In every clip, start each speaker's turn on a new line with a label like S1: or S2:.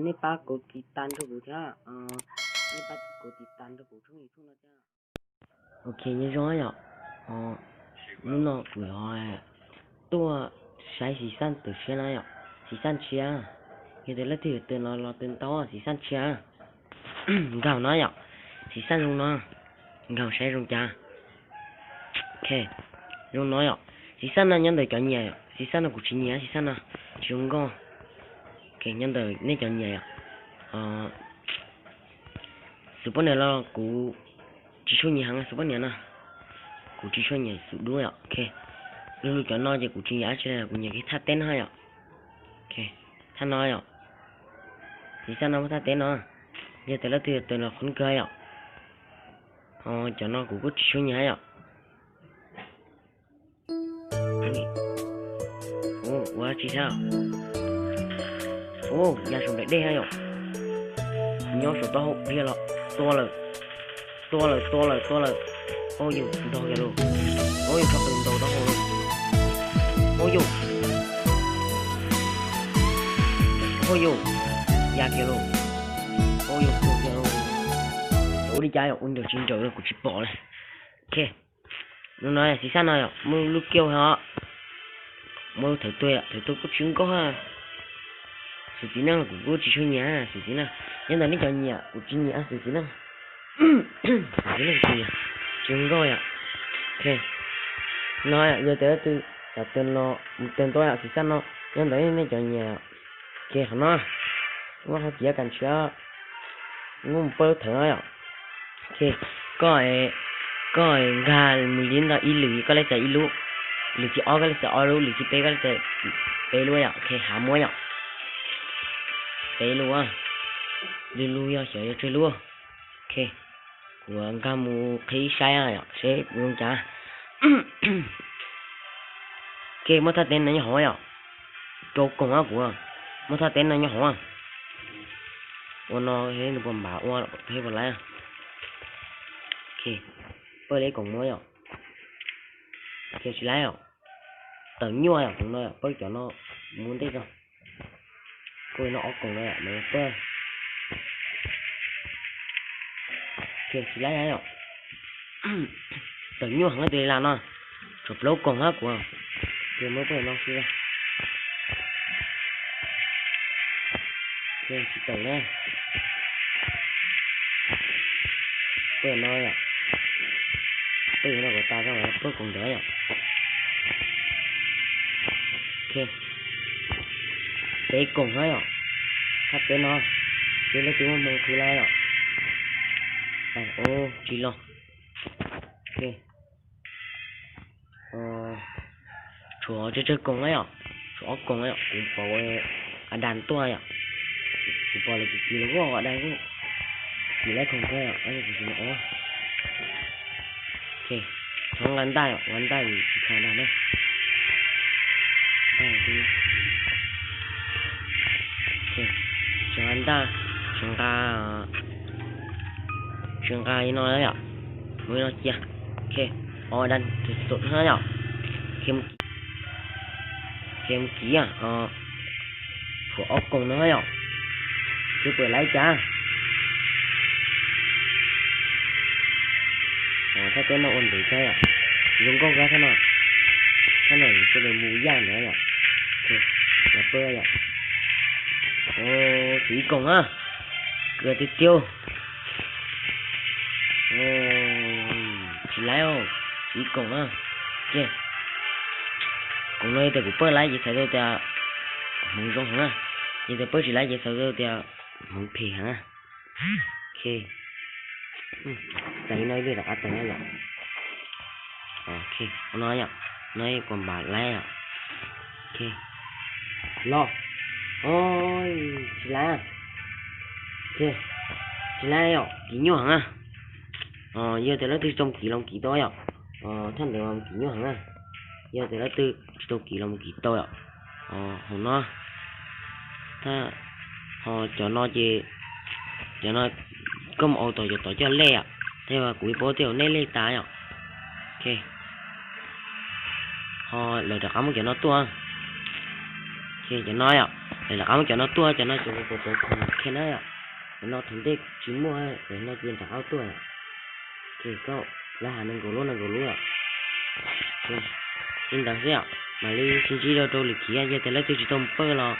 S1: 你把个给单着不听你把个给单着不冲一冲了这样。OK， 你说呀，你那不要哎，多sai xì san từ xe này ạ, xì san chia, như thế là từ từ nó từ to xì san chia, gạo nó ạ, xì san rung nó, gạo sẽ rung cha, ok, rung nó ạ, xì san là nhân đời chọn nhẹ, xì san là của chị nhẹ, xì san là chúng con, ok nhân đời nên chọn nhẹ ạ, số này là của chỉ số nhẹ hàng số này nè, của chỉ số nhẹ số đuôi ạ, ok. Lúc cho nó chỉ của chị nhá chứ là của những cái thắt tên hay ạ, ok thắt nói ạ, thì sao nó mới thắt tên nó, giờ tới là từ nó khốn cười ạ, cho nó cũng có số nhá ạ, quá chị sao, nhà số đây hay ạ, nhau số to hộp kia là to là, ôi dù to kìa luôn, ôi thật từng đầu to luôn. Ôi dù dạ kìa luôn, ôi dù kìa luôn, đủ đi chơi ôn được chuyên trở của chị bỏ này, ok, nó nói là xí xa này ạ, mua lúc kêu họ, mua thử tôi có chuyên có ha, sự kỹ năng của cô chỉ cho nhà, sự kỹ năng, nhưng mà nó cho nhà của chị nhà sự kỹ năng, kỹ năng gì à, chuyên có ạ, ok, nói à giờ tới từ tên tôi ạ thì sao nó nhưng đấy nó chọn nhà kia nó không chỉ cần chưa ngon bơ thở ạ ok coi gà mình đến là ít lưỡi có lẽ sẽ ít lú lưỡi chỉ ó cái sẽ ó lú lưỡi chỉ bé cái sẽ bé lú ạ ok hả muối ạ bé lú à lú lú ạ sẽ chơi lú ok của gà mu khí sai ạ sẽ luôn chả cái mất tên nó hỏi à, chỗ cùng á của, mất tên nó hỏi, nó hết nó còn bảo nó thấy vào lại, ok, bây lấy cùng mới à, ok chỉ lấy à, tự nhiên à cũng nói à, bây giờ nó muốn thế sao, coi nó cùng đây à, mà bây, ok chỉ lấy à, tự nhiên hẳn cái là nó, chụp lâu cùng á của. Thì mới phải nó xưa thì chỉ tưởng đây bây giờ nói à bây giờ nó của ta ra ngoài tôi cũng đấy à ok để cùng hết à thắt cái nó cái nó tiếng một thứ này à ô chỉ lo ok chúa chơi cùng ấy ạ, chúa cùng ấy ạ, cũng có đàn tôi ạ, cũng có là chỉ là có ở đây cũng chỉ lấy cùng thôi ạ, anh chỉ nữa, ok, trong ngắn tay thì chỉ khá đàn đấy, đây thì, ok, trong ngắn tay, chúng ta như nói đấy ạ, mới nói chia, ok, ở đây thì sụt hết ạ, thêm kỹ à của ốc cùng nó ạ cứ vừa lấy cha cái tên nó ổn định thế ạ dùng con ra thế này sẽ được mùi da nữa ạ ok là bơ ạ ô chỉ cùng á cửa tiếp tiêu ô chỉ lấy ô chỉ cùng á ok cũng nói từ bữa lấy gì phải đâu thì muốn rong hả gì từ bữa chỉ lấy gì phải đâu thì muốn phì hả ok tại nói đi là ăn tại nói ok nói còn bà lấy à ok lo ôi chỉ lấy ok chỉ lấy à kỹ nhau hả giờ thì nó từ trong kỹ lòng kỹ tôi à thân được kỹ nhau hả giờ thì nó từ tôi kỹ lòng kỹ tôi ạ hôm nó ta họ cho nó chỉ cho nó có một ô tô cho lẹ ạ thế mà cuối bố tiểu nên lẹ tái ạ ok họ lời đặc ấm cho nó tua ok khi cho nó ạ để là áo cho nó tua cho nó cho bộ không khen nó ạ nó thằng tết chỉ mua để nó tiền thằng áo tua thì cậu là hàng năng gỗ lúa ạ nhưng đặc sẽ ạ mà đi xin chỉ đâu đâu lịch kia giờ thì lấy tôi chỉ tôm bơ lo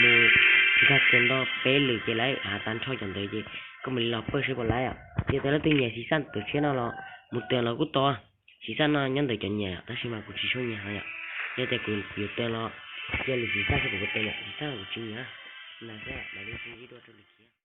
S1: mua các tiền đó bé lì cái lấy tan cho chẳng tới gì có mình lọc bơ sẽ còn lấy ạ giờ thì lấy tôi nhà xí san từ trên nó lo một tiền là cũng to xí san nó nhân từ cho nhà ta xin mà cũng chỉ số nhà hay ạ giờ thì cũng nhiều tiền lo giờ lịch xí san sẽ cũng có tiền ạ xí san là cũng chỉ nhá là sẽ là đi xin chỉ đâu đâu lịch kia